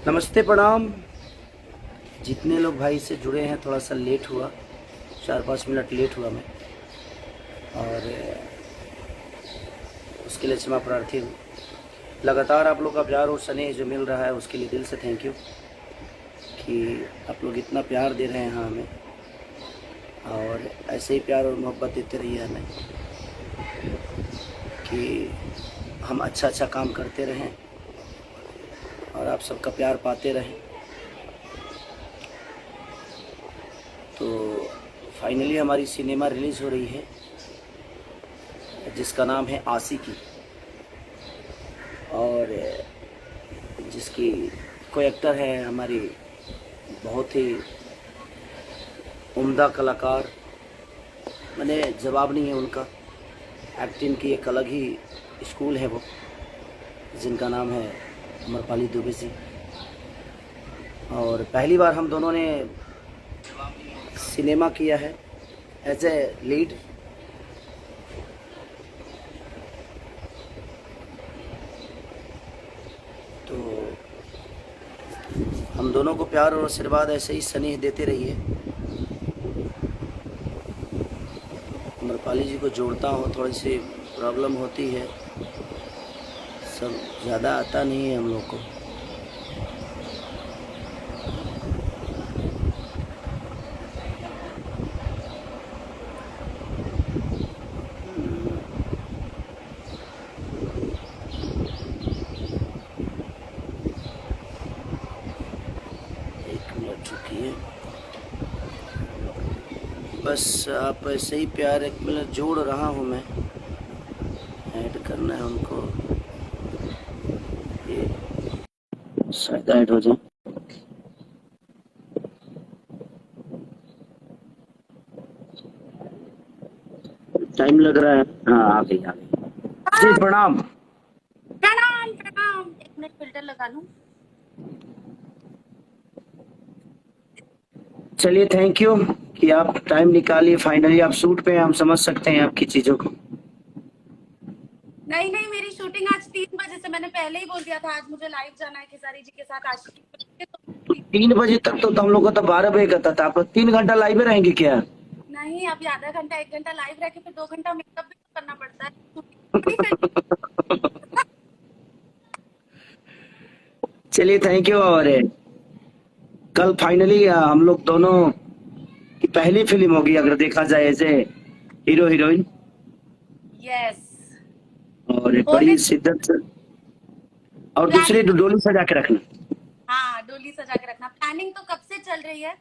नमस्ते, प्रणाम। जितने लोग भाई से जुड़े हैं, थोड़ा सा लेट हुआ, 4-5 मिनट लेट हुआ मैं, और उसके लिए क्षमा प्रार्थी हूँ। लगातार आप लोग का प्यार और स्नेह जो मिल रहा है उसके लिए दिल से थैंक यू कि आप लोग इतना प्यार दे रहे हैं हमें, और ऐसे ही प्यार और मोहब्बत देते रहिए हमें कि हम अच्छा काम करते रहें और आप सबका प्यार पाते रहें। तो फाइनली हमारी सिनेमा रिलीज़ हो रही है जिसका नाम है आशिकी, और जिसकी कोई एक्टर है हमारी बहुत ही उम्दा कलाकार, मैंने जवाब नहीं है उनका। एक्टिंग की एक अलग ही स्कूल है वो, जिनका नाम है अमरपाली दुबे जी। और पहली बार हम दोनों ने सिनेमा किया है एज ए लीड। तो हम दोनों को प्यार और आशीर्वाद ऐसे ही स्नेह देते रहिए। अमरपाली जी को जोड़ता हूँ, थोड़ी सी प्रॉब्लम होती है, सब ज़्यादा आता नहीं है हम लोग को। एक मिनट रुकिए, बस आप ऐसे ही प्यार, एक मिनट जोड़ रहा हूँ मैं, ऐड करना है उनको, ये शायद ऐड हो जाए। टाइम लग रहा है। हाँ, आ गई आ गई जी। प्रणाम। प्रणाम प्रणाम। एक मिनट फिल्टर लगा लूं। चलिए, थैंक यू कि आप टाइम निकालिए। फाइनली आप शूट पे हैं, हम समझ सकते हैं आपकी चीज़ों को। नहीं नहीं, मेरी शूटिंग आज 3 बजे से, मैंने पहले ही बोल दिया था आज मुझे लाइव जाना है खेसारी जी के साथ आशिकी फिल्म के, तो 3 बजे तक तो हम लोग को तो 12 बजे का था। आप 3 घंटा लाइव में रहेंगे क्या? नहीं, अभी आधा घंटा 1 घंटा लाइव रह के फिर 2 घंटा मेकअप भी तो करना पड़ता है। शूटिंग थोड़ी फिर चलिए, थैंक यू। और कल फाइनली हम लोग दोनों की पहली फिल्म होगी, अगर देखा जाए ऐसे हीरो हीरोइन, यस और होने बड़ी शिद्दत से, और दूसरी प्लानिंग। डोली सजा के रखना। हाँ, डोली सजा के रखना। प्लानिंग तो कब से चल रही है,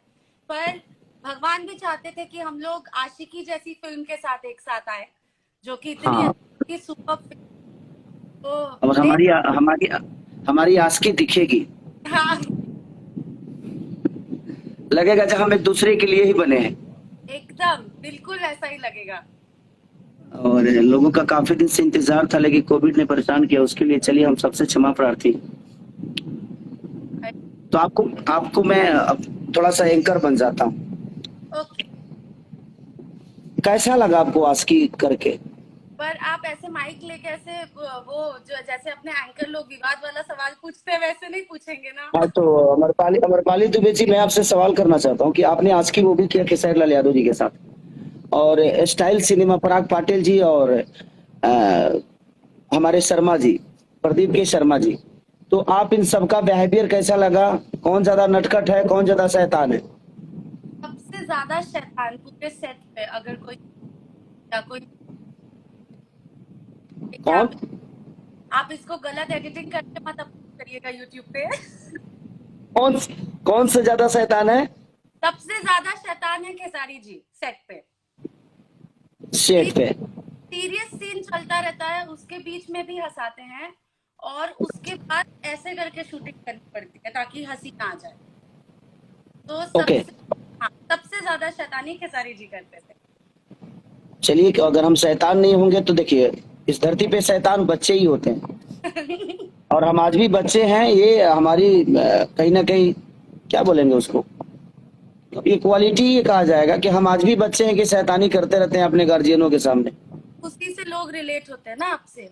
पर भगवान भी चाहते थे कि हम लोग आशिकी जैसी फिल्म के साथ एक साथ आए, जो कि इतनी हाँ, अच्छी सुपर फिल्म। तो और देख। हमारी आशिकी दिखेगी। हाँ, लगेगा जब हम एक दूसरे के लिए ही बने हैं। एकदम बिल्कुल ऐसा ही लगेगा। और लोगों का काफी दिन से इंतजार था, लेकिन कोविड ने परेशान किया, उसके लिए चलिए हम सबसे क्षमा प्रार्थी। तो आपको आपको मैं अब थोड़ा सा एंकर बन जाता हूँ। ओके। कैसा लगा आपको आस्की करके? पर आप ऐसे माइक लेके ऐसे वो जो जैसे अपने एंकर लोग विवाद वाला सवाल पूछते हैं वैसे नहीं पूछेंगे ना। हाँ, तो अमरपाली दुबे जी, मैं आपसे सवाल करना चाहता हूँ कि आपने आस्की वो भी किया खेसारी लाल यादव जी के साथ, और स्टाइल सिनेमा पराग पाटिल जी, और हमारे शर्मा जी, प्रदीप के शर्मा जी। तो आप इन सबका बिहेवियर कैसा लगा? कौन ज्यादा नटखट है, कौन ज्यादा शैतान है? सबसे ज्यादा शैतान पूरे सेट पे अगर कोई या कोई देखिए, कौन आप इसको गलत एडिटिंग करके मत अपलोड करिएगा यूट्यूब पे। कौन कौन से ज्यादा शैतान है? सबसे ज्यादा शैतान है खेसारी जी सेट पे। सेट पे? सीरियस सीन चलता रहता है, उसके बीच में भी हंसाते हैं, और उसके बाद ऐसे करके शूटिंग करनी पड़ती है ताकि हंसी ना आ जाए। तो ओके, सबसे, हाँ, सबसे ज्यादा शैतानी खेसारी जी करते थे। चलिए, कि अगर हम शैतान नहीं होंगे तो देखिए, इस धरती पे शैतान बच्चे ही होते हैं, और हम आज भी बच्चे हैं। ये हमारी कहीं ना कहीं, क्या बोलेंगे उसको, ये क्वालिटी ये कहा जाएगा कि हम आज भी बच्चे हैं कि शैतानी करते रहते हैं अपने गार्जियनों के सामने। उसी से लोग रिलेट होते हैं ना आपसे,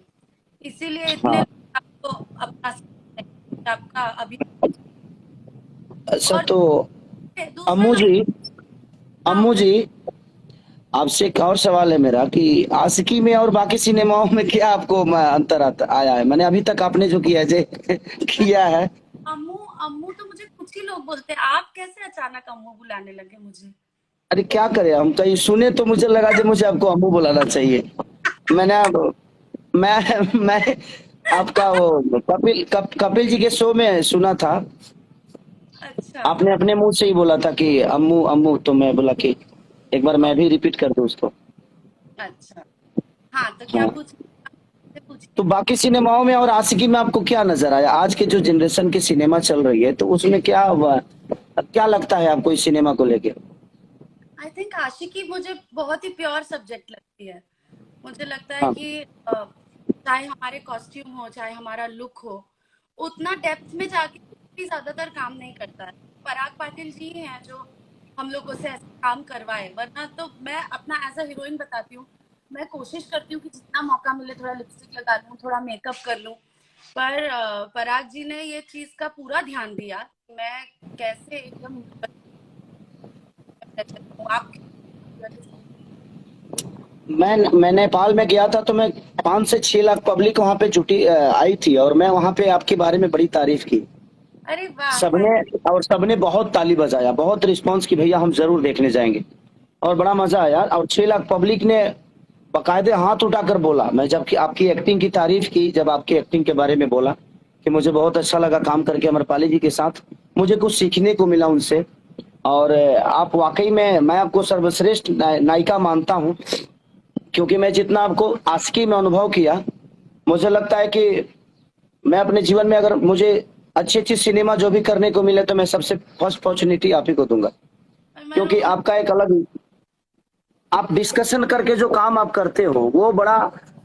इसीलिए इतने हाँ, लोग आपको अपना सकते हैं, आपका अभी। अच्छा और तो दूसरा अम्मू जी, हाँ अम्मू जी, आपसे एक और सवाल है मेरा कि आशिकी में और बाकी सिनेमाओं में क्या आपको अंतर आता आया है? मैंने अभी तक आपने जो किया है किया है। अम्मू अम्मू तो मुझे कुछ ही लोग बोलते हैं, आप कैसे अचानक अम्मू बुलाने लगे मुझे? अरे क्या करें, हम कहीं सुने तो मुझे लगा जो मुझे आपको अम्मू बुलाना चाहिए। मैंने अब मैं आपका वो कपिल जी के शो में सुना था। अच्छा। आपने अपने मुंह से ही बोला था कि अम्मू अम्मू, तो मैं बोला कि एक बार मैं भी रिपीट कर दूं उसको। अच्छा, हाँ तो क्या हाँ, पूछिए। तो बाकी सिनेमाओं में और आशिकी में आपको क्या नजर आया? आज के जो जनरेशन की सिनेमा चल रही है तो उसमें क्या लगता है आपको इस सिनेमा को लेके? आई थिंक आशिकी मुझे बहुत ही प्योर सब्जेक्ट लगती है। मुझे लगता है हाँ, कि चाहे हमारे कॉस्ट्यूम हो, चाहे हमारा लुक हो, उतना डेप्थ में जाके भी ज्यादातर काम नहीं करता है। पराग पाटिल जी ही हैं जो हम लोगों से ऐसे काम करवाए, वरना तो मैं अपना एज अ हीरोइन बताती हूँ, मैं कोशिश करती हूँ कि जितना मौका मिले थोड़ा लिपस्टिक लगा लूँ, थोड़ा मेकअप कर लूँ। पर पराग जी ने ये चीज का पूरा ध्यान दिया कि मैं कैसे एकदम आप मैं नेपाल में गया था तो मैं 5 से 6 लाख पब्लिक वहां पे जुटी आई थी, और मैं वहां पे आपके बारे में बड़ी तारीफ की। अरे वाह, सबने थैंक और सबने बहुत ताली बजाया, बहुत रिस्पांस की, भैया हम जरूर देखने जाएंगे। और बड़ा मजा आया, और 6 लाख पब्लिक ने बकायदे हाथ उठाकर बोला। मैं जब कि आपकी एक्टिंग की तारीफ की, जब आपकी एक्टिंग के बारे में बोला कि मुझे बहुत अच्छा लगा काम करके अमरपाली जी के साथ, मुझे कुछ सीखने को मिला उनसे। और आप वाकई में, मैं आपको सर्वश्रेष्ठ नायिका मानता हूं, क्योंकि मैं जितना आपको आशिकी में अनुभव किया, मुझे लगता है कि मैं अपने जीवन में अगर मुझे अच्छी अच्छी सिनेमा जो भी करने को मिले तो मैं सबसे फर्स्ट अपॉर्चुनिटी आप ही को दूंगा। मैं क्योंकि रोज आपका एक अलग, आप डिस्कशन करके जो काम आप करते हो वो बड़ा,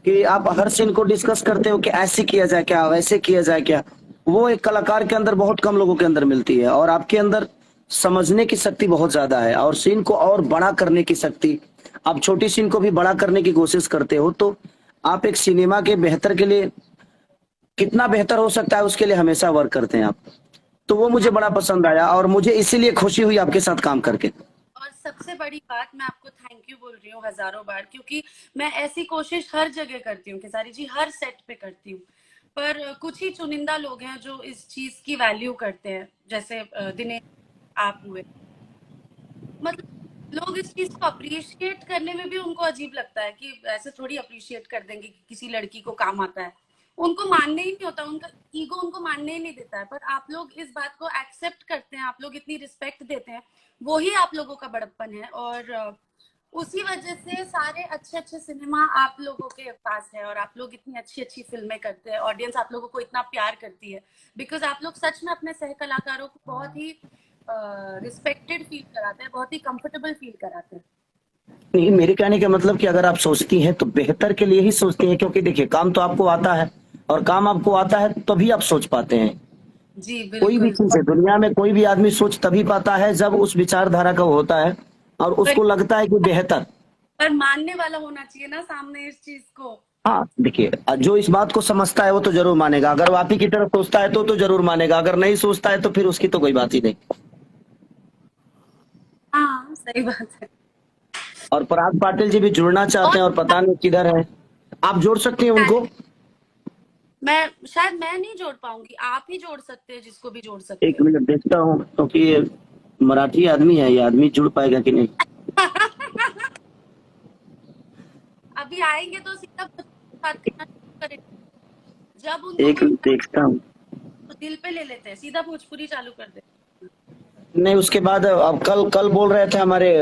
कि आप हर सीन को डिस्कस करते हो कि ऐसे किया जाए क्या, वैसे किया जाए क्या, वो एक कलाकार के अंदर बहुत कम लोगों के अंदर मिलती है। और आपके अंदर समझने की शक्ति बहुत ज्यादा है, और सीन को और बड़ा करने की शक्ति, आप छोटी सीन को भी बड़ा करने की कोशिश करते हो। तो आप एक सिनेमा के बेहतर के लिए कितना बेहतर हो सकता है उसके लिए हमेशा वर्क करते हैं आप। तो वो मुझे बड़ा पसंद आया, और मुझे इसीलिए खुशी हुई आपके साथ काम करके। और सबसे बड़ी बात, मैं आपको थैंक यू बोल रही हूँ हजारों बार, क्योंकि मैं ऐसी कोशिश हर जगह करती हूँ, खेसारी जी, हर सेट पे करती हूँ। पर कुछ ही चुनिंदा लोग हैं जो इस चीज की वैल्यू करते हैं, जैसे दिनेश, आप हुए। मतलब लोग इस चीज को अप्रिशिएट करने में भी उनको अजीब लगता है कि ऐसे थोड़ी अप्रिशिएट कर देंगे कि किसी लड़की को काम आता है। उनको मानने ही नहीं होता, उनका ईगो उनको मानने ही नहीं देता है। पर आप लोग इस बात को एक्सेप्ट करते हैं, आप लोग इतनी रिस्पेक्ट देते हैं, वो ही आप लोगों का बड़प्पन है। और उसी वजह से सारे अच्छे अच्छे सिनेमा आप लोगों के पास है, और आप लोग इतनी अच्छी अच्छी फिल्में करते हैं, ऑडियंस आप लोगों को इतना प्यार करती है, बिकॉज आप लोग सच में अपने सह कलाकारों को बहुत ही रिस्पेक्टेड फील कराते हैं, बहुत ही कंफर्टेबल फील कराते हैं। नहीं, मेरे कहने का मतलब कि अगर आप सोचती हैं तो बेहतर के लिए ही सोचती हैं, क्योंकि देखिए काम तो आपको आता है, और काम आपको आता है तभी आप सोच पाते हैं। जी कोई भी बिल्कुल। चीज है दुनिया में, कोई भी आदमी सोच तभी पाता है जब उस विचारधारा का होता है और पर, उसको लगता है कि बेहतर। पर मानने वाला होना चाहिए ना सामने इस चीज को। हाँ देखिए, जो इस बात को समझता है वो तो जरूर मानेगा, अगर वो आप ही की तरफ सोचता है तो जरूर मानेगा, अगर नहीं सोचता है तो फिर उसकी तो कोई बात ही नहीं। हाँ सही बात है। और पराग पाटिल जी भी जुड़ना चाहते और हैं और पता नहीं किधर है। आप जोड़ सकती हैं उनको। मैं नहीं जोड़ पाऊंगी, आप ही जोड़ सकते हैं जिसको भी जोड़ सकते एक हो। मिनट देखता हूँ, क्योंकि ये मराठी आदमी है, ये आदमी जुड़ पाएगा कि नहीं। अभी आएंगे तो सीधा बात करना शुरू करेंगे। जब उनको एक कोई मिनट देखता हूँ। तो दिल पे ले लेते हैं, सीधा भोजपुरी चालू कर देते हैं। नहीं, उसके बाद अब कल कल बोल रहे थे हमारे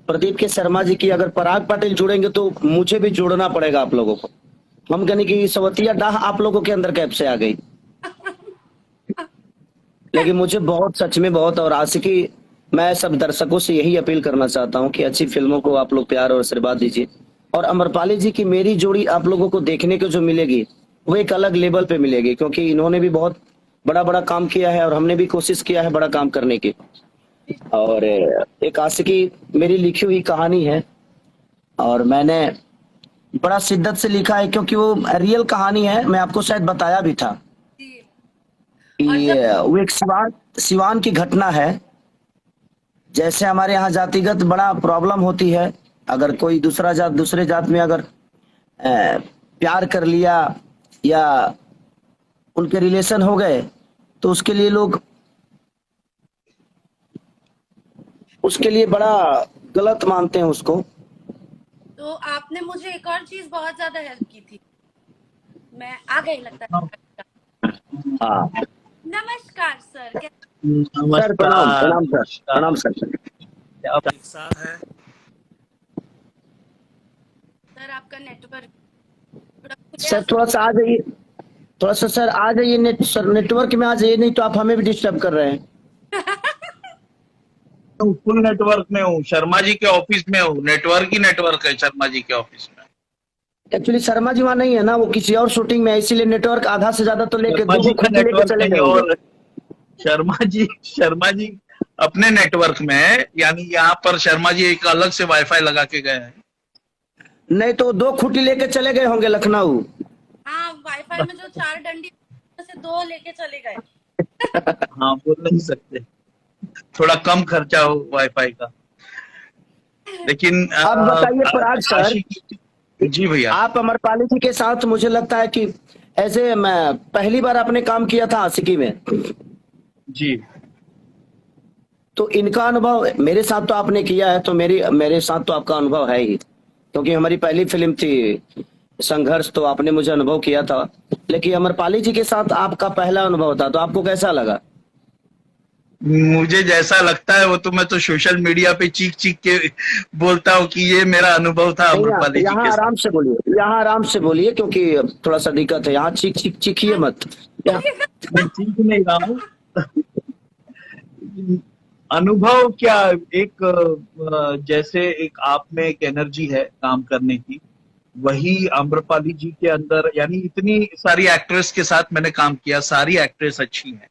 प्रदीप के शर्मा जी की, अगर पराग पाटिल जुड़ेंगे तो मुझे भी जोड़ना पड़ेगा आप लोगों को। हम कहने की सवतिया डाह आप लोगों के अंदर कैब से आ गई। लेकिन मुझे बहुत, सच में बहुत, और आशिकी, मैं सब दर्शकों से यही अपील करना चाहता हूँ कि अच्छी फिल्मों को आप लोग प्यार और आशीर्वाद दीजिए। और अमरपाली जी की मेरी जोड़ी आप लोगों को देखने को जो मिलेगी वो एक अलग लेवल पे मिलेगी, क्योंकि इन्होंने भी बहुत बड़ा बड़ा काम किया है और हमने भी कोशिश किया है बड़ा काम करने की। और एक आशिकी मेरी लिखी हुई कहानी है, और मैंने बड़ा शिद्दत से लिखा है, क्योंकि वो रियल कहानी है। मैं आपको शायद बताया भी था जी। और कि जब वो एक सिवान की घटना है। जैसे हमारे यहाँ जातिगत बड़ा प्रॉब्लम होती है, अगर कोई दूसरा जात दूसरे जात में अगर प्यार कर लिया या उनके रिलेशन हो गए, तो उसके लिए बड़ा गलत मानते हैं उसको। तो आपने मुझे एक और चीज बहुत ज्यादा हेल्प की थी, मैं आ गई लगता है। हाँ नमस्कार सर, सर, प्रणाम प्रणाम सर, प्रणाम सर। सर आपका नेटवर्क सर थोड़ा सा आ जाइए, थोड़ा सा सर आ जाइए, सर नेटवर्क में आ जाइए, नहीं तो आप हमें भी डिस्टर्ब कर रहे हैं। फुल नेटवर्क में हूँ, शर्मा जी के ऑफिस में हूँ, नेटवर्क ही नेटवर्क है शर्मा जी के ऑफिस में। एक्चुअली शर्मा जी वहाँ नहीं है ना, वो किसी और शूटिंग में है, इसीलिए नेटवर्क आधा से ज्यादा तो लेके शर्मा दो जी का खुद लेके नेटवर्क चले कहीं गए होंगे। और, शर्मा जी अपने नेटवर्क में है, यानी यहाँ पर शर्मा जी एक अलग से वाईफाई लगा के गए हैं। नहीं तो दो खूंटी लेके चले गए होंगे लखनऊ। हाँ, वाईफाई में जो 4 डंडी से 2 लेके चले गए। हाँ, बोल नहीं सकते, थोड़ा कम खर्चा हो वाईफाई का। लेकिन आप बताइए पराग सर, जी भैया, आप अमरपाली जी के साथ मुझे लगता है कि ऐसे मैं पहली बार आपने काम किया था आशिकी में, जी तो इनका अनुभव मेरे साथ तो आपने किया है, तो मेरे साथ तो आपका अनुभव है ही, क्योंकि हमारी पहली फिल्म थी संघर्ष, तो आपने मुझे अनुभव किया था। लेकिन अमरपाली जी के साथ आपका पहला अनुभव था, तो आपको कैसा लगा? मुझे जैसा लगता है वो तो मैं तो सोशल मीडिया पे चीख चीख के बोलता हूँ कि ये मेरा अनुभव था अमरपाली जी यहाँ के आराम साथ। से बोलिए, यहाँ आराम से बोलिए, क्योंकि थोड़ा सा दिक्कत है, यहाँ चीखिए मत। मैं चीख नहीं रहा हूँ। अनुभव क्या, एक जैसे एक आप में एक एनर्जी है काम करने की, वही आम्रपाली जी के अंदर, यानी इतनी सारी एक्ट्रेस के साथ मैंने काम किया, सारी एक्ट्रेस अच्छी हैं,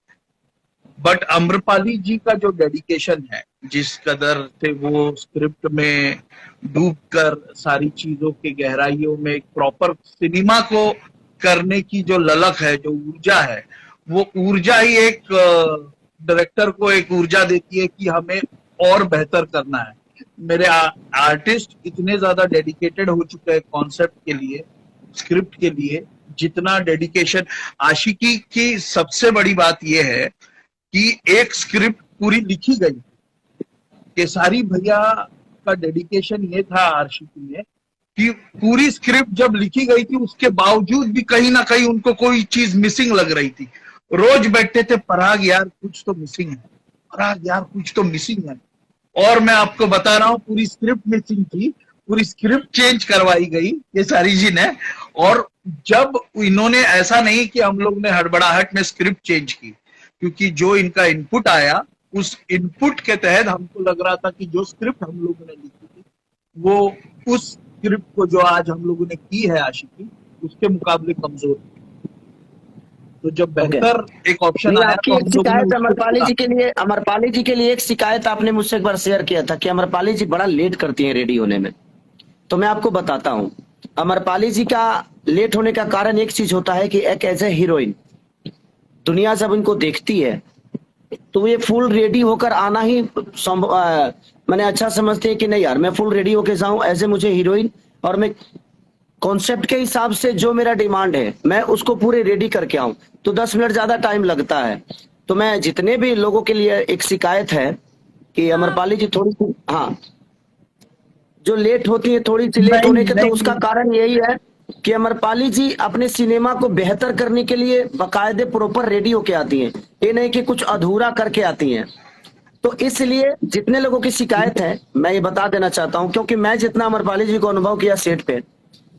बट आम्रपाली जी का जो डेडिकेशन है, जिस कदर से वो स्क्रिप्ट में डूब कर सारी चीजों के गहराइयों में एक प्रॉपर सिनेमा को करने की जो ललक है, जो ऊर्जा है, वो ऊर्जा ही एक डायरेक्टर को एक ऊर्जा देती है कि हमें और बेहतर करना है। मेरे आर्टिस्ट इतने ज्यादा डेडिकेटेड हो चुके हैं कॉन्सेप्ट के लिए, स्क्रिप्ट के लिए, जितना डेडिकेशन आशिकी की सबसे बड़ी बात यह है कि एक स्क्रिप्ट पूरी लिखी गई, केसारी भैया का डेडिकेशन ये था आशिकी में कि पूरी स्क्रिप्ट जब लिखी गई थी उसके बावजूद भी कहीं ना कहीं उनको कोई चीज मिसिंग लग रही थी। रोज बैठते थे, पराग यार कुछ तो मिसिंग है, पराग यार कुछ तो मिसिंग है, और मैं आपको बता रहा हूँ पूरी स्क्रिप्ट मिसिंग थी, पूरी स्क्रिप्ट चेंज करवाई गई केसारी जी ने। और जब इन्होंने, ऐसा नहीं कि हम लोग ने हड़बड़ाहट में स्क्रिप्ट चेंज की, क्योंकि जो इनका इनपुट आया उस इनपुट के तहत हमको लग रहा था कि जो स्क्रिप्ट हम लोगों ने लिखी थी वो उस स्क्रिप्ट को जो आज हम लोगों ने की है आशिकी, उसके मुकाबले कमजोर थी। तो जब बेहतर एक ऑप्शन आया आपकी तो एक शिकायत अमरपाली जी के लिए एक शिकायत आपने मुझसे एक बार शेयर किया था कि अमरपाली जी बड़ा लेट करती हैं रेडी होने में। तो मैं आपको बताता हूँ, अमरपाली जी का लेट होने का कारण एक चीज होता है कि एक एज ए हीरोइन दुनिया जब इनको देखती है तो ये फुल रेडी होकर आना ही मैंने अच्छा समझते हैं कि नहीं यार मैं फुल रेडी होकर जाऊं एज ए मुझे हीरोइन, और मैं कॉन्सेप्ट के हिसाब से जो मेरा डिमांड है मैं उसको पूरे रेडी करके आऊं, तो 10 मिनट ज्यादा टाइम लगता है। तो मैं जितने भी लोगों के लिए एक शिकायत है कि अमरपाली जी थोड़ी सी, हाँ, जो लेट होती है, थोड़ी सी लेट होने के, तो उसका कारण यही है कि अमरपाली जी अपने सिनेमा को बेहतर करने के लिए बाकायदे प्रॉपर रेडी होके आती हैं, ये नहीं कि कुछ अधूरा करके आती हैं। तो इसलिए जितने लोगों की शिकायत है मैं ये बता देना चाहता हूं, क्योंकि मैं जितना अमरपाली जी को अनुभव किया सेट पे,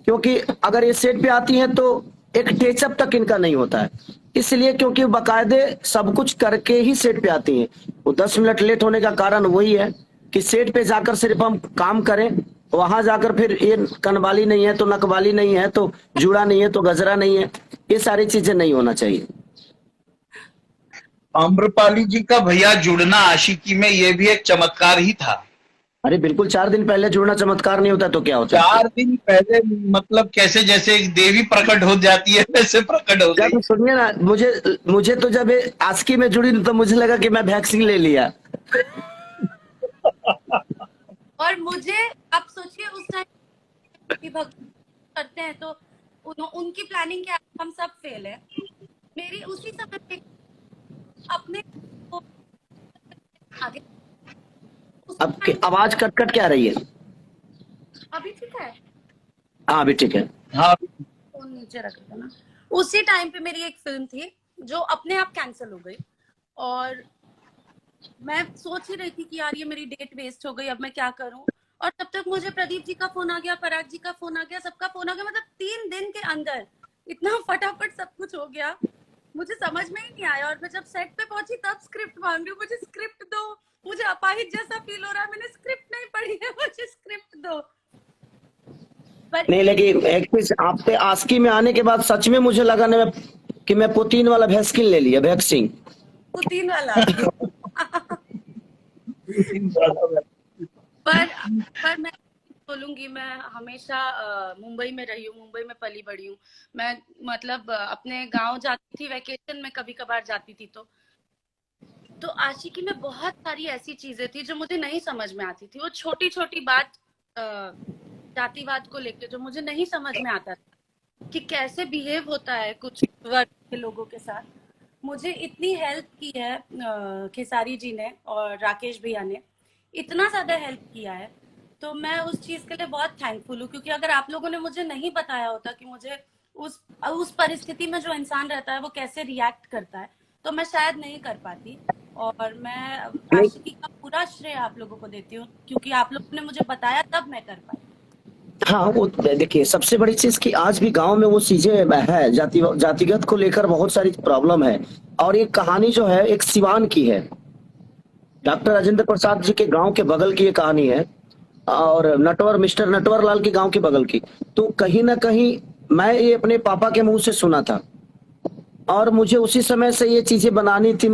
क्योंकि अगर ये सेट पे आती हैं तो एक टेचअप तक इनका नहीं होता है, इसलिए क्योंकि बाकायदे सब कुछ करके ही सेट पे आती हैं। वो 10 मिनट लेट होने का कारण वही है कि सेट पे जाकर सिर्फ हम काम करें, वहां जाकर फिर ये कनवाली नहीं है तो नकवाली नहीं है तो जुड़ा नहीं है तो गजरा नहीं है, ये सारी चीजें नहीं होना चाहिए। आम्रपाली जी का भैया जुड़ना आशिकी में ये भी एक चमत्कार ही था। अरे बिल्कुल, 4 दिन पहले जुड़ना चमत्कार नहीं होता तो क्या होता है? 4 दिन पहले मतलब कैसे, जैसे एक देवी प्रकट हो जाती है वैसे प्रकट हो गई। जब सुनिए ना, मुझे मुझे तो जब ये आस्की में जुड़ी तो मुझे लगा कि मैं वैक्सीन ले लिया। और मुझे, आप सोचिए उस टाइम कि भक्त करते हैं तो उनकी प्लानिंग क्या है, हम सब फेल है। मेरी उसी समय पे अपने को आगे उस अब टाइम, आवाज कट कट क्या रही है? अभी ठीक है, हाँ अभी ठीक है। हाँ, फोन नीचे रख देना ना। उसी टाइम पे मेरी एक फिल्म थी जो अपने आप कैंसिल हो गई, और मैं सोच ही रही थी कि यार ये मेरी डेट वेस्ट हो गई, अब मैं क्या करूं। और तब तक मुझे प्रदीप जी का फोन आ गया, पराग जी का फोन आ गया, सबका फोन आ गया। मतलब 3 दिन के अंदर इतना फटाफट सब कुछ हो गया, मुझे समझ में ही नहीं आया। और मैं जब सेट पे पहुंची तब स्क्रिप्ट मांग रही हूँ, मुझे स्क्रिप्ट दो। मुझे अपाहिज जैसा फील हो रहा है, मैंने स्क्रिप्ट नहीं पढ़ी है, मुझे स्क्रिप्ट दो। पर नहीं, लेकिन एक चीज, आप पे आस्की में आने के बाद सच में मुझे लगा ना कि मैं पुतीन वाला वैक्सीन ले लिया, वैक्सीन। पुतीन वाला पर मैं बोलूंगी, मैं हमेशा मुंबई में रही हूँ, मुंबई में पली बड़ी हूँ। मैं मतलब अपने गांव जाती थी वेकेशन में, कभी कभार जाती थी। तो आशिकी में बहुत सारी ऐसी चीजें थी जो मुझे नहीं समझ में आती थी। वो छोटी छोटी बात जातिवाद को लेकर जो मुझे नहीं समझ में आता था कि कैसे बिहेव होता है कुछ वर्ग के लोगों के साथ। मुझे इतनी हेल्प की है खेसारी जी ने और राकेश भैया ने, इतना ज्यादा हेल्प किया है। तो मैं उस चीज के लिए बहुत थैंकफुल हूँ, क्योंकि अगर आप लोगों ने मुझे नहीं बताया होता कि मुझे उस परिस्थिति में जो इंसान रहता है वो कैसे रिएक्ट करता है, तो मैं शायद नहीं कर पाती। और मैं नहीं, आशिकी का पूरा श्रेय आप लोगों को देती हूँ, क्योंकि आप लोगों ने मुझे बताया तब मैं कर पाई। हाँ वो देखिए, सबसे बड़ी चीज कि आज भी गांव में वो चीजें है, जातिगत को लेकर बहुत सारी प्रॉब्लम है। और ये कहानी जो है एक सिवान की है, डॉक्टर राजेंद्र प्रसाद जी के गांव के बगल की ये कहानी है, और मिस्टर नटवर लाल के गांव के बगल की। तो कहीं ना कहीं मैं ये अपने पापा के मुंह से सुना था, और मुझे उसी समय से ये चीजें बनानी थी।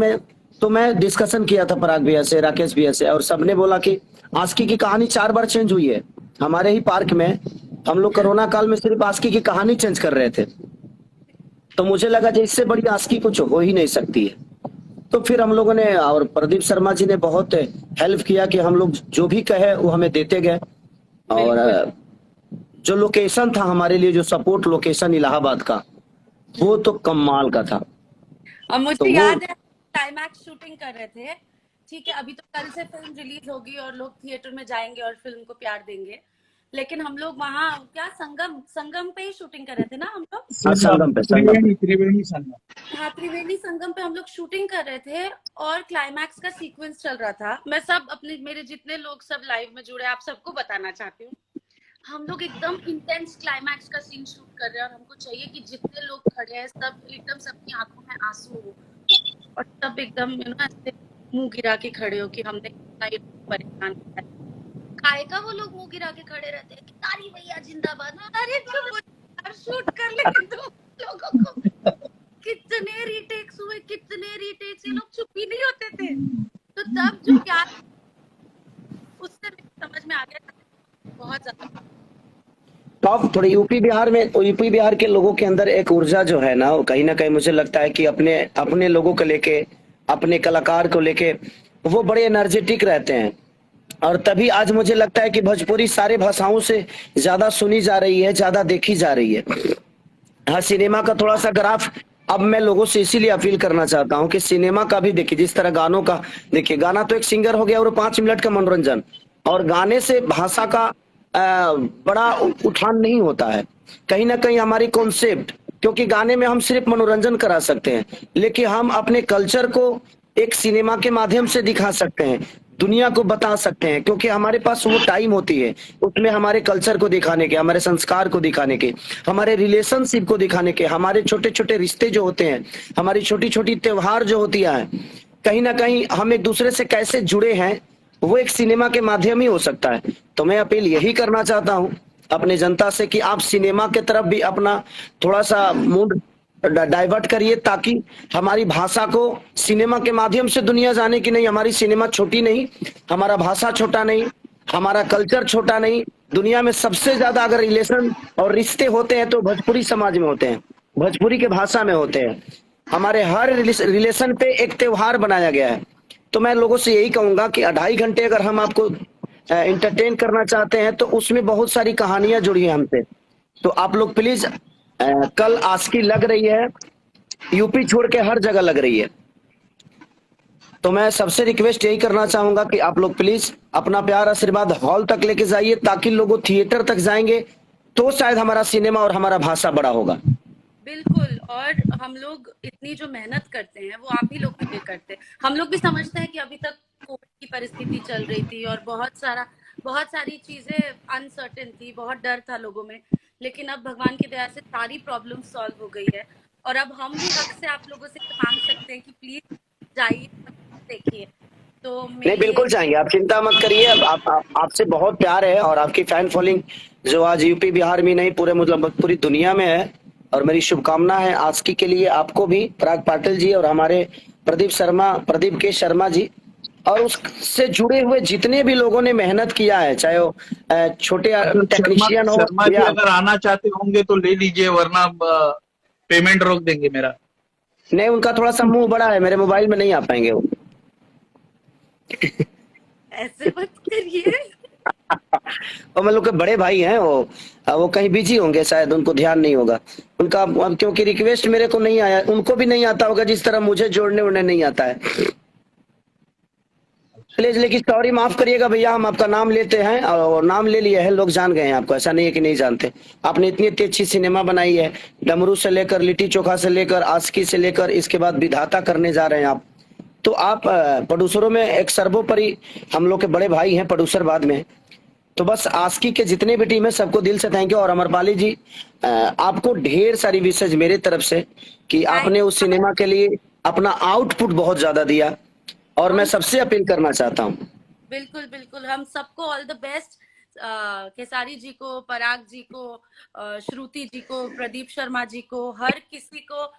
मैं डिस्कशन किया था पराग भैया से, राकेश भैया से, और सबने बोला कि आस्की की कहानी 4 बार चेंज हुई है हमारे ही पार्क में। हम लोग कोरोना काल में सिर्फ आस्की की कहानी चेंज कर रहे थे। तो मुझे लगा कि इससे बड़ी आस्की कुछ हो ही नहीं सकती है। तो फिर हम लोगों ने, और प्रदीप शर्मा जी ने बहुत हेल्प किया कि हम लोग जो भी कहे वो हमें देते गए। और बिल्कुल। जो लोकेशन था हमारे लिए, जो सपोर्ट लोकेशन इलाहाबाद का, वो तो कमाल का था। और तो मुझे वो याद है क्लाइमैक्स शूटिंग कर रहे थे, ठीक है, अभी तो कल से फिल्म रिलीज होगी और लोग थिएटर में जाएंगे और फिल्म को प्यार देंगे। लेकिन हम लोग वहाँ क्या संगम पे ही शूटिंग कर रहे थे ना हम लोग। हाँ, संगम पे। त्रिवेणी संगम। हाँ, त्रिवेणी संगम पे हम लोग शूटिंग कर रहे थे और क्लाइमैक्स का सीक्वेंस चल रहा था। मैं सब अपने, मेरे जितने लोग सब लाइव में जुड़े, आप सबको बताना चाहती हूँ। हम लोग एकदम इंटेंस क्लाइमैक्स का सीन शूट कर रहे हैं, और हमको चाहिए कि जितने लोग खड़े हैं सब एकदम, सबकी आंखों में आंसू हो, और सब एकदम ऐसे मुंह गिरा के खड़े हो कि हमने कितना ये परेशान किया है। काय का वो लोग मुंह गिरा के खड़े रहते हैं कि तारी भैया जिंदाबाद। अरे चुप हो यार, शूट कर लेने दो लोगों को। कितने रीटेक्स हुए, कितने रीटेक्स, ये लोग चुप ही नहीं होते थे। तो तब जो प्यार, उससे मेरे समझ में आ गया बहुत ज्यादा। टॉप थोड़ी यूपी बिहार के लोगों के अंदर एक ऊर्जा जो है ना, वो कहीं ना कहीं मुझे लगता है कि अपने अपने लोगों को लेके, अपने कलाकार को लेके वो बड़े एनर्जेटिक रहते हैं। और तभी आज मुझे लगता है कि भोजपुरी सारे भाषाओं से ज्यादा सुनी जा रही है, ज्यादा देखी जा रही है। हाँ, सिनेमा का थोड़ा सा ग्राफ अब मैं लोगों से इसीलिए अपील करना चाहता हूँ कि सिनेमा का भी देखिए, जिस तरह गानों का देखिए, गाना तो एक सिंगर हो गया और 5 मिनट का मनोरंजन, और गाने से भाषा का बड़ा उठान नहीं होता है। कहीं ना कहीं हमारी कॉन्सेप्ट, क्योंकि गाने में हम सिर्फ मनोरंजन करा सकते हैं, लेकिन हम अपने कल्चर को एक सिनेमा के माध्यम से दिखा सकते हैं, दुनिया को बता सकते हैं, क्योंकि हमारे पास वो टाइम होती है उसमें हमारे कल्चर को दिखाने के, हमारे संस्कार को दिखाने के, हमारे रिलेशनशिप को दिखाने के, हमारे छोटे छोटे रिश्ते जो होते हैं, हमारी छोटी छोटी त्योहार जो होती है, कहीं ना कहीं हम एक दूसरे से कैसे जुड़े हैं, वो एक सिनेमा के माध्यम ही हो सकता है। तो मैं अपील यही करना चाहता हूँ अपने जनता से कि आप सिनेमा के तरफ भी अपना थोड़ा सा मूड डाइवर्ट करिए, ताकि हमारी भाषा को सिनेमा के माध्यम से दुनिया जाने की। नहीं, हमारी सिनेमा छोटी नहीं, हमारा भाषा छोटा नहीं, हमारा कल्चर छोटा नहीं। दुनिया में सबसे ज्यादा अगर रिलेशन और रिश्ते होते हैं तो भोजपुरी समाज में होते हैं, भोजपुरी के भाषा में होते हैं। हमारे हर रिलेशन पे एक त्योहार बनाया गया है। तो मैं लोगों से यही कहूंगा कि 2.5 घंटे अगर हम आपको इंटरटेन करना चाहते हैं तो उसमें बहुत सारी कहानियां जुड़ी हैं हमसे। तो आप लोग प्लीज, कल आस्की लग रही है, यूपी छोड़ के हर जगह लग रही है। तो मैं सबसे रिक्वेस्ट यही करना चाहूंगा कि आप लोग प्लीज अपना प्यार आशीर्वाद हॉल तक लेके जाइए, ताकि लोग थिएटर तक जाएंगे तो शायद हमारा सिनेमा और हमारा भाषा बड़ा होगा। बिल्कुल। और हम लोग इतनी जो मेहनत करते हैं वो आप ही लोग के लिए करते हैं। हम लोग भी समझते हैं कि अभी तक कोविड की परिस्थिति चल रही थी और बहुत सारी चीजें अनसर्टेन थी, बहुत डर था लोगों में, लेकिन अब भगवान की दया से सारी प्रॉब्लम सॉल्व हो गई है। और अब हम भी हक से आप लोगों से मांग सकते हैं कि प्लीज जाइए, देखिए। तो नहीं, मेरी बिल्कुल जाएंगे, आप चिंता मत करिए। आपसे बहुत प्यार है और आपकी फैन फॉलोइंग जो आज यूपी बिहार में नहीं पूरे मतलब पूरी दुनिया में है। और मेरी शुभकामना है आस्की के लिए, आपको भी, पराग पाटिल जी और हमारे प्रदीप के शर्मा जी, और उससे जुड़े हुए जितने भी लोगों ने मेहनत किया है, चाहे वो छोटे अगर टेक्नीशियन हो शर्मा जी या अगर आना चाहते होंगे तो ले लीजिए, वरना पेमेंट रोक देंगे मेरा। नहीं, उनका थोड़ा सा मुंह बड़ा है, मेरे मोबाइल में नहीं आ पाएंगे वो। ऐसे मत करिए। और मतलब के बड़े भाई हैं वो कहीं बिजी होंगे, शायद उनको ध्यान नहीं होगा उनका। अब क्योंकि रिक्वेस्ट मेरे को नहीं आया, उनको भी नहीं आता होगा जिस तरह मुझे जोड़ने उड़ने नहीं आता है। प्लीज, लेकिन सॉरी, माफ करिएगा भैया, हम आपका नाम लेते हैं और नाम ले लिए हैं, लोग जान गए हैं आपको, ऐसा नहीं है कि नहीं जानते। आपने इतनी इतनी अच्छी सिनेमा बनाई है, डमरू से लेकर लिट्टी चोखा से लेकर आस्की से लेकर इसके बाद विधाता करने जा रहे हैं आप। तो आप प्रोड्यूसरों में एक सर्वोपरि हम लोग के बड़े भाई हैं प्रोड्यूसर बाद में। तो बस आस्की के जितने भी टीम है सबको दिल से थैंक यू। और अमरपाली जी, आपको ढेर सारी विशेष मेरे तरफ से कि आपने उस सिनेमा के लिए अपना आउटपुट बहुत ज्यादा दिया, और मैं सबसे अपील करना चाहता हूँ। बिल्कुल बिल्कुल, हम सबको ऑल द बेस्ट। केसारी जी को, पराग जी को, श्रुति जी को, प्रदीप शर्मा जी को, हर किसी को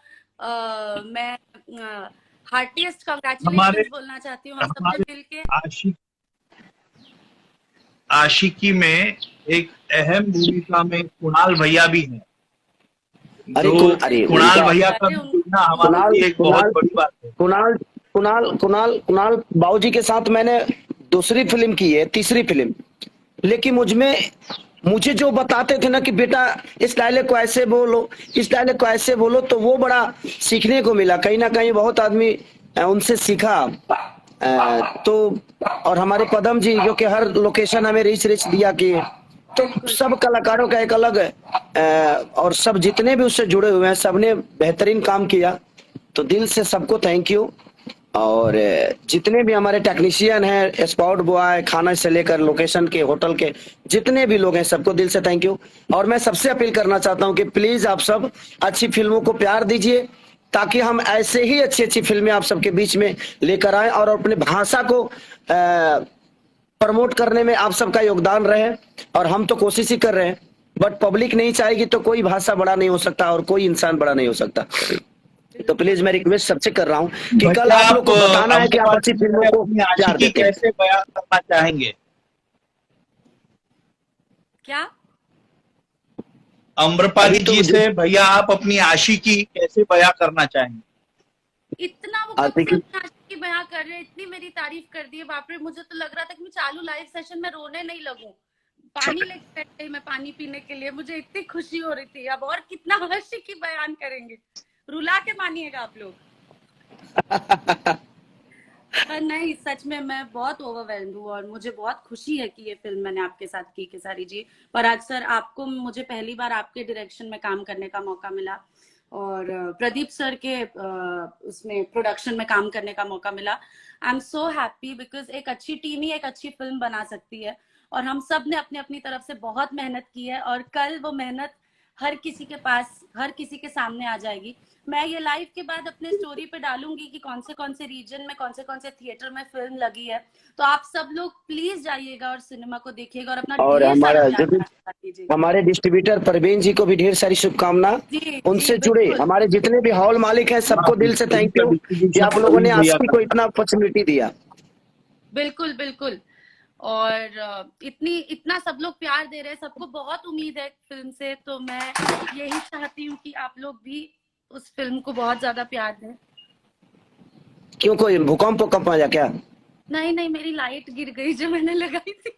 मैं हार्टिएस्ट कंग्रेचुलेशन बोलना चाहती हूँ। हम सबने मिलके आशिकी में एक अहम भूमिका में कुणाल भैया भी हैं। अरे कुणाल भैया का जुड़ना हमारे लिए एक बहुत बड़ी बात है। कुणाल बाबूजी के साथ मैंने दूसरी फिल्म की है, तीसरी फिल्म, लेकिन मुझे जो बताते थे ना कि बेटा इस डायलॉग को ऐसे बोलो, इस डायलॉग को ऐसे बोलो, तो वो बड़ा सीखने को मिला। कहीं ना कहीं बहुत आदमी उनसे सीखा। तो और हमारे पदम जी जो कि हर लोकेशन हमें रिच दिया किए। तो सब कलाकारों का एक अलग और सब जितने भी उससे जुड़े हुए हैं सबने बेहतरीन काम किया। तो दिल से सबको थैंक यू। और जितने भी हमारे टेक्नीशियन हैं, स्पॉट बॉय, खाना से लेकर लोकेशन के, होटल के जितने भी लोग हैं, सबको दिल से थैंक यू। और मैं सबसे अपील करना चाहता हूं कि प्लीज आप सब अच्छी फिल्मों को प्यार दीजिए, ताकि हम ऐसे ही अच्छी अच्छी फिल्में आप सबके बीच में लेकर आए और अपने भाषा को प्रमोट करने में आप सबका योगदान रहे। और हम तो कोशिश ही कर रहे हैं, बट पब्लिक नहीं चाहेगी तो कोई भाषा बड़ा नहीं हो सकता और कोई इंसान बड़ा नहीं हो सकता। तो प्लीज मैं रिक्वेस्ट सबसे कर रहा हूँ कि कल आप लोग को बताना है कि आप अच्छी फिल्मों को प्यार देते हैं। कैसे बयां करना चाहेंगे? क्या अम्रपाली जी से भैया आप अपनी आशिकी कैसे बयां करना चाहेंगे? इतना वो आशिकी बयां कर रहे हैं, इतनी मेरी तारीफ कर दी है, बाप रे। मुझे तो लग रहा था कि मैं चालू लाइव सेशन में रोने नहीं लगूं। पानी लेके बैठ गई मैं पानी पीने के लिए, मुझे इतनी खुशी हो रही थी। अब और कितना आशिकी बयान करेंगे, रुला के मानिएगा आप लोग। नहीं, सच में मैं बहुत ओवरवेल्म्ड हूँ और मुझे बहुत खुशी है कि ये फिल्म मैंने आपके साथ की, केसारी जी। पराग सर, आपको मुझे पहली बार आपके डायरेक्शन में काम करने का मौका मिला, और प्रदीप सर के उसमें प्रोडक्शन में काम करने का मौका मिला। I am so happy, because एक अच्छी टीम ही एक अच्छी फिल्म बना सकती है, और हम सब ने अपनी अपनी तरफ से बहुत मेहनत की है, और कल वो मेहनत हर किसी के पास, हर किसी के सामने आ जाएगी। मैं ये लाइव के बाद अपने स्टोरी पे डालूंगी कि कौन से रीजन में, कौन से थिएटर में फिल्म लगी है। तो आप सब लोग प्लीज जाइएगा और सिनेमा को देखिएगा और अपना और हमारे डिस्ट्रीब्यूटर परवीन जी को भी ढेर सारी शुभकामना। उनसे जुड़े हमारे जितने भी हॉल मालिक हैं सबको दिल से थैंक यू कि आप लोगों ने आस्की को इतना अपॉर्चुनिटी दिया। बिल्कुल बिल्कुल। और इतना सब लोग प्यार दे रहे हैं, सबको बहुत उम्मीद है फिल्म से, तो मैं यही चाहती हूँ कि आप लोग भी उस फिल्म को बहुत ज्यादा प्यार दें। क्यों, कोई भूकंप वूकंप आ जा क्या? नहीं नहीं, मेरी लाइट गिर गई जो मैंने लगाई थी।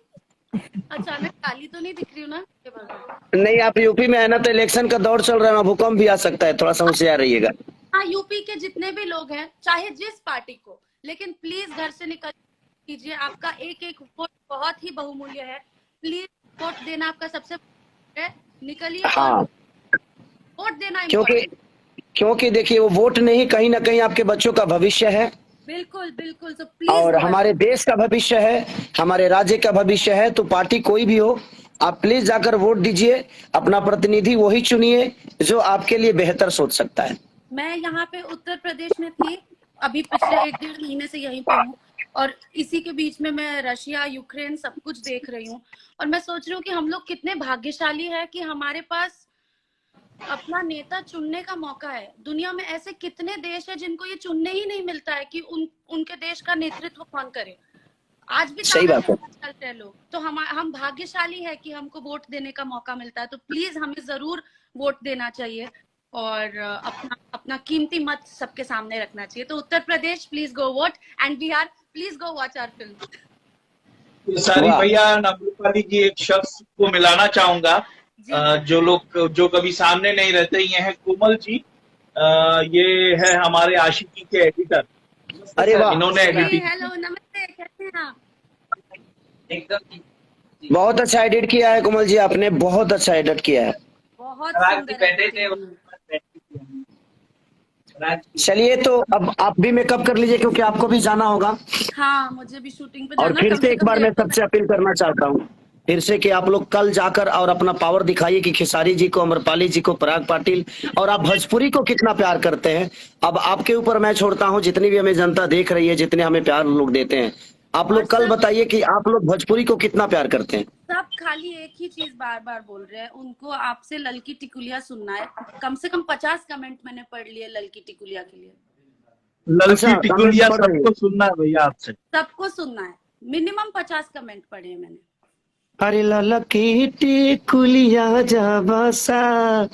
अचानक काली तो नहीं दिख रही हूँ ना? ये बोलो। नहीं, आप यूपी में है ना, तो इलेक्शन का दौर चल रहा है, वहाँ भूकंप भी आ सकता है, थोड़ा सा होशियार रहिएगा। हाँ, यूपी के जितने भी लोग हैं, चाहे जिस पार्टी को, लेकिन प्लीज घर से निकल कीजिए। आपका एक एक वोट बहुत ही बहुमूल्य है। प्लीज वोट देना आपका सबसे है, निकलिए और हाँ, वोट देना क्योंकि इम्पोर्टेंट। क्योंकि देखिए, वो वोट नहीं, कहीं ना कहीं आपके बच्चों का भविष्य है, बिल्कुल बिल्कुल, तो प्लीज और गो हमारे देश का भविष्य है, हमारे राज्य का भविष्य है। तो पार्टी कोई भी हो, आप प्लीज जाकर वोट दीजिए, अपना प्रतिनिधि वही चुनिए जो आपके लिए बेहतर सोच सकता है। मैं यहाँ पे उत्तर प्रदेश में थी, अभी पिछले 1-1.5 महीने से यहीं पे हूँ, और इसी के बीच में मैं रशिया यूक्रेन सब कुछ देख रही हूँ, और मैं सोच रही हूँ कि हम लोग कितने भाग्यशाली है कि हमारे पास अपना नेता चुनने का मौका है। दुनिया में ऐसे कितने देश है जिनको ये चुनने ही नहीं मिलता है कि उनके देश का नेतृत्व कौन करे। आज भी सही बात है। तानाशाह चलते हैं लोग, तो हम भाग्यशाली है कि हमको वोट देने का मौका मिलता है। तो प्लीज हमें जरूर वोट देना चाहिए, और अपना अपना कीमती मत सबके सामने रखना चाहिए। तो Uttar Pradesh, please go vote, and Bihar, please go watch our film. सारी वाह, भैया, अम्रपाली जी, एक शख्स को मिलाना चाहूंगा जी जो लोग जो कभी सामने नहीं रहते, ये है कोमल जी। ये है हमारे आशिकी के एडिटर। अरे वाह, इन्होंने जी, एडिटिंग हेलो, नमस्ते, कैसे हैं आप? एकदम बहुत अच्छा एडिट किया है कोमल जी, आपने बहुत अच्छा एडिट किया है। बहुत सुंदर एडिटिंग। चलिए, तो अब आप भी मेकअप कर लीजिए, क्योंकि आपको भी जाना होगा। हाँ, मुझे भी शूटिंग पे और जाना, फिर कम से से एक कम बार मैं 1.5-2 सबसे अपील करना चाहता हूँ, फिर से, कि आप लोग कल जाकर और अपना पावर दिखाइए कि खेसारी जी को, अमरपाली जी को, पराग पाटिल, और आप भोजपुरी को कितना प्यार करते हैं। अब आपके ऊपर मैं छोड़ता हूँ, जितनी भी हमें जनता देख रही है, जितने हमें प्यार लोग देते हैं, आप और लोग कल सब बताइए कि आप लोग भोजपुरी को कितना प्यार करते हैं। सब खाली एक ही चीज बार बार बोल रहे हैं, उनको आपसे ललकी टिकुलिया सुनना है। कम से कम 50 कमेंट मैंने पढ़ लिए ललकी टिकुलिया के लिए। ललकी अच्छा, कमेंट टिकुलिया पढ़ रही है। सबको सुनना है भैया आपसे। सबको सुनना है, मिनिमम 50 कमेंट पढ़े हैं मैंने। अरे लाला की टिकुलिया जा बसा,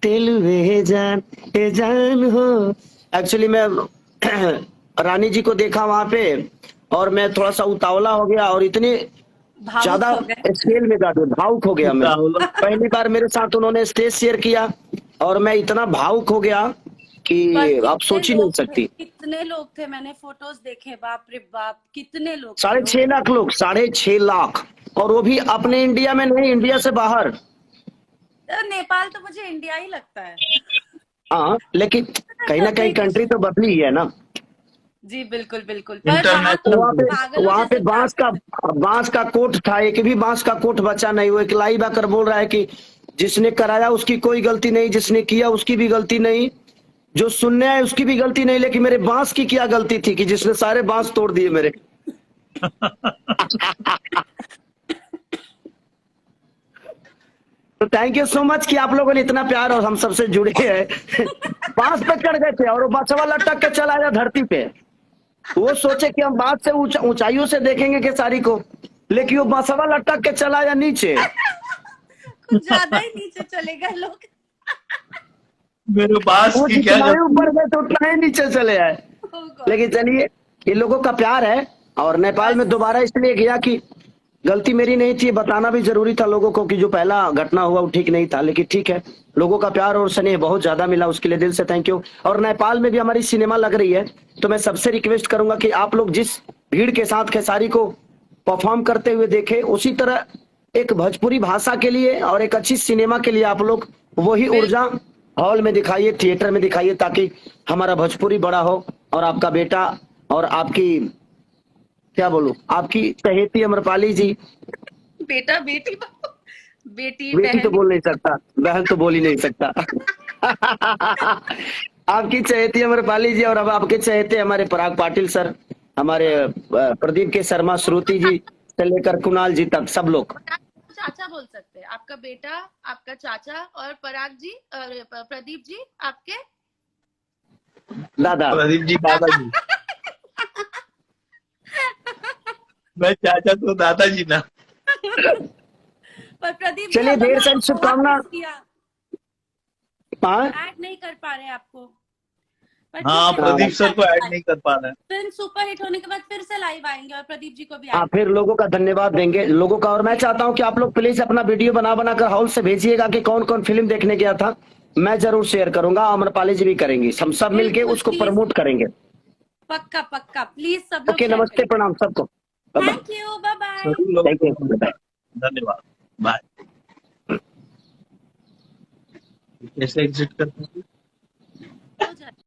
तेलुए जान, ए जान हो। एक्चुअली मैं रानी जी को देखा वहां पे, और मैं थोड़ा सा उतावला हो गया, और इतनी भावुक ज्यादा हो गए। स्केल में गा दूं, भावुक हो गया मैं। राहुल, पहली बार मेरे साथ उन्होंने स्टेज शेयर किया, और मैं इतना भावुक हो गया कि पर आप सोच ही नहीं सकती। कितने लोग थे, मैंने फोटोज देखे, बाप रे बाप, कितने लोग थे। 6.5 लाख लोग, 6.5 लाख, और वो भी अपने इंडिया में नहीं, इंडिया से बाहर। नेपाल तो मुझे इंडिया ही लगता है। हाँ, लेकिन कहीं ना कहीं नहीं कुछ। कंट्री तो बदली ही है ना। जी बिल्कुल बिल्कुल, पर वहां तो तो इंटरनेशनल पागलों वहां पे जैसे ट्रैफिक। बांस का कोट था, एक भी बांस का कोट बचा नहीं। वो एक लाइव आकर बोल रहा है कि जिसने कराया उसकी कोई गलती नहीं, जिसने किया उसकी भी गलती नहीं, जो सुनने आए उसकी भी गलती नहीं, लेकिन मेरे बांस की क्या गलती थी कि जिसने सारे बांस तोड़ दिए मेरे। तो थैंक यू सो मच कि आप लोगों ने इतना प्यार और हम सबसे जुड़े हैं। बांस पे चढ़ गए थे, और वो बचवा लटक के चला आया धरती पे। वो सोचे कि हम बात से ऊंचाइयों से देखेंगे खेसारी को, लेकिन वो बसवा लटक के चला आया नीचे। कुछ ज्यादा ही नीचे चले गए लोग। मेरे पास वो की क्या जितना ही गलती। ऊपर गए तो उतना ही नीचे चले आए। Oh God, लेकिन चलिए, ये लोगों का प्यार है। और नेपाल में बस दोबारा इसलिए गया कि गलती मेरी नहीं थी, बताना भी जरूरी था लोगों को कि जो पहला घटना हुआ वो ठीक नहीं था। लेकिन ठीक है, लोगों का प्यार और स्नेह बहुत ज्यादा मिला, उसके लिए दिल से थैंक यू। और नेपाल में भी हमारी सिनेमा लग रही है, तो मैं सबसे रिक्वेस्ट करूंगा कि आप लोग जिस भीड़ के साथ खेसारी को परफॉर्म करते हुए देखे, उसी तरह एक भोजपुरी भाषा के लिए और एक अच्छी सिनेमा के लिए आप लोग वही ऊर्जा हॉल में दिखाइए, थिएटर में दिखाइए, ताकि हमारा भोजपुरी बड़ा हो। और आपका बेटा और आपकी, क्या बोलूं, आपकी चहेती अमरपाली जी, बेटा बेटी, बेटी बेटी तो बहन। बोल नहीं सकता, बहन तो बोल ही नहीं सकता। आपकी चहेती अमरपाली जी, और अब आपके चहेते हमारे पराग पाटिल सर, हमारे प्रदीप के शर्मा, श्रुति जी से लेकर कुणाल जी तक, सब लोग। चाचा बोल सकते हैं, आपका बेटा, आपका चाचा, और पराग जी और प्रदीप जी आपके दादा। प्रदीप जी, दादाजी। मैं चाचा तो दादाजी ना। पर प्रदीप जी चलिए, अब ढेर हमने सारी बहुत शुभकामना। miss किया, हाँ ऐड नहीं कर पा रहे आपको, पर हाँ, ठीक है, प्रदीप सर को ऐड फिर नहीं कर पा रहे हैं। फिल्म सुपर हिट होने के बाद फिर से लाइव आएंगे और प्रदीप जी को भी हाँ, ऐड फिर लोगों का धन्यवाद देंगे लोगों का। और मैं चाहता हूं कि आप लोग प्लीज अपना वीडियो बना बना कर हॉल से भेजिएगा कि कौन कौन फिल्म देखने गया था। मैं जरूर शेयर करूंगा, आम्रपाली जी भी करेंगी, हम सब मिलके बिल्कुल, उसको प्लीज प्रमोट करेंगे। पक्का पक्का, प्लीज सब लोग ओके, शेयर नमस्ते, करें। प्रणाम सबको, bye thank you, bye bye. सभी लोग थैंक यू, बाय। धन्यवाद, बाय। कैसे एग्जिट करते हैं? हो जाए।